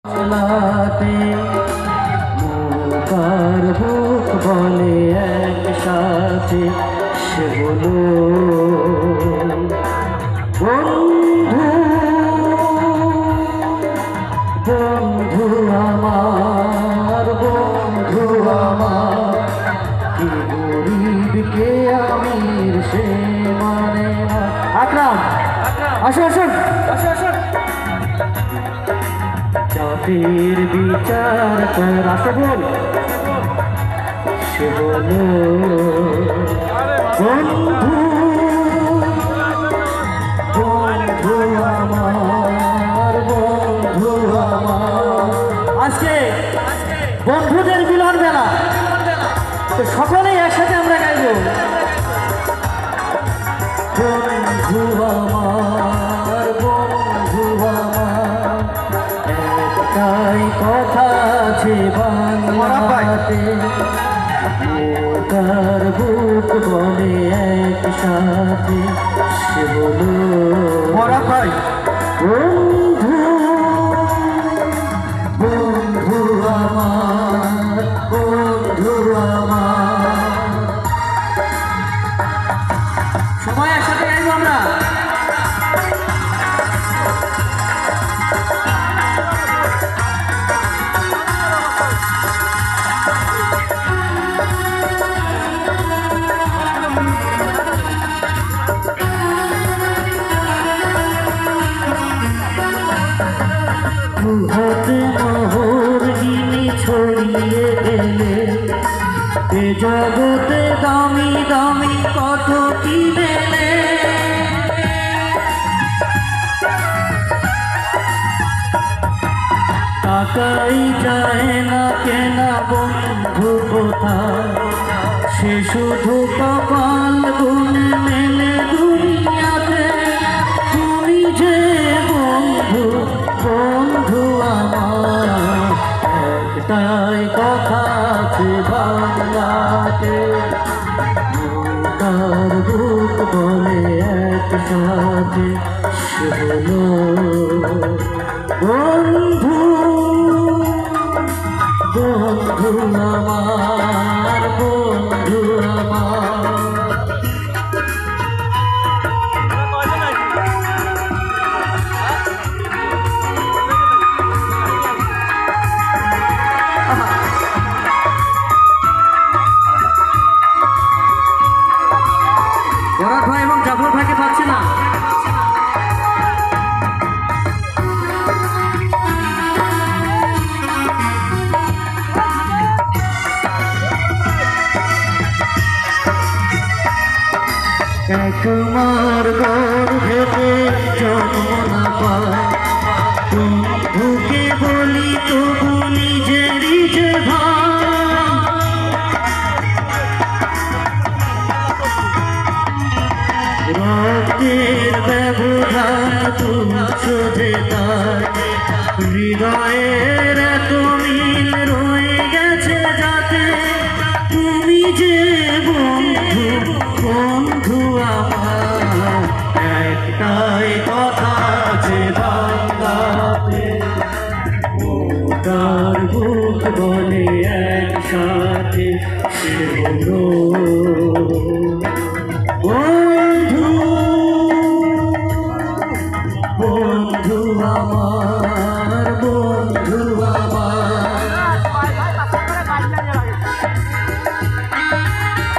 चलाते मुकार बुक बोले एक साथे से बोलो बंधु बंधु आमार कि गरीब के आमिर से माने ना আকরাম আসো আসো আসো আসো জাতির বিচার কর আসো বল সে বলো বন্ধু বন্ধু আমার বন্ধু আমার আজকে বন্ধুদের মিলন বেলা তো সকলেই একসাথে আমরা গাইব বন্ধু আমার বন্ধু আমার একটাই কথা আছে বাংলাতে তার বুক বলে একসাথে সে বলো মরা ভাই বন্ধু বন্ধু আমার বন্ধু আমার সবাই একসাথে গাইব আমরা হাতে মোহর গিনি ছড়িয়ে গেলে এ জগতে দামি দামি কত কি দেলে টাকাই যায় না কেনা বন্ধু কোথায় সে শুধু কপাল গুনে মেলে দুনিয়াতে তুমি যে বন্ধু বন্ধু আমার একটাই কথা আছে বাংলাতে তার বুক বলে একসাথে সে বলো বন্ধু বন্ধু আমার বন্ধু আমার বরাত ভাই এবং জাফর ভাইকে পাচ্ছি না একমার গর্ভেতে জন্ম না পায় বন্ধুকে বলি তবু নিজেরই যে ভাই রক্তের ব্যবধান তুচ্ছতে তার হৃদয়ের এত মিল রয়ে গেছে যাতে তুমি যে বন্ধু বন্ধু আমার একটাই কথা আছে বাংলাতে তার বুক বলে একসাথে সে বলো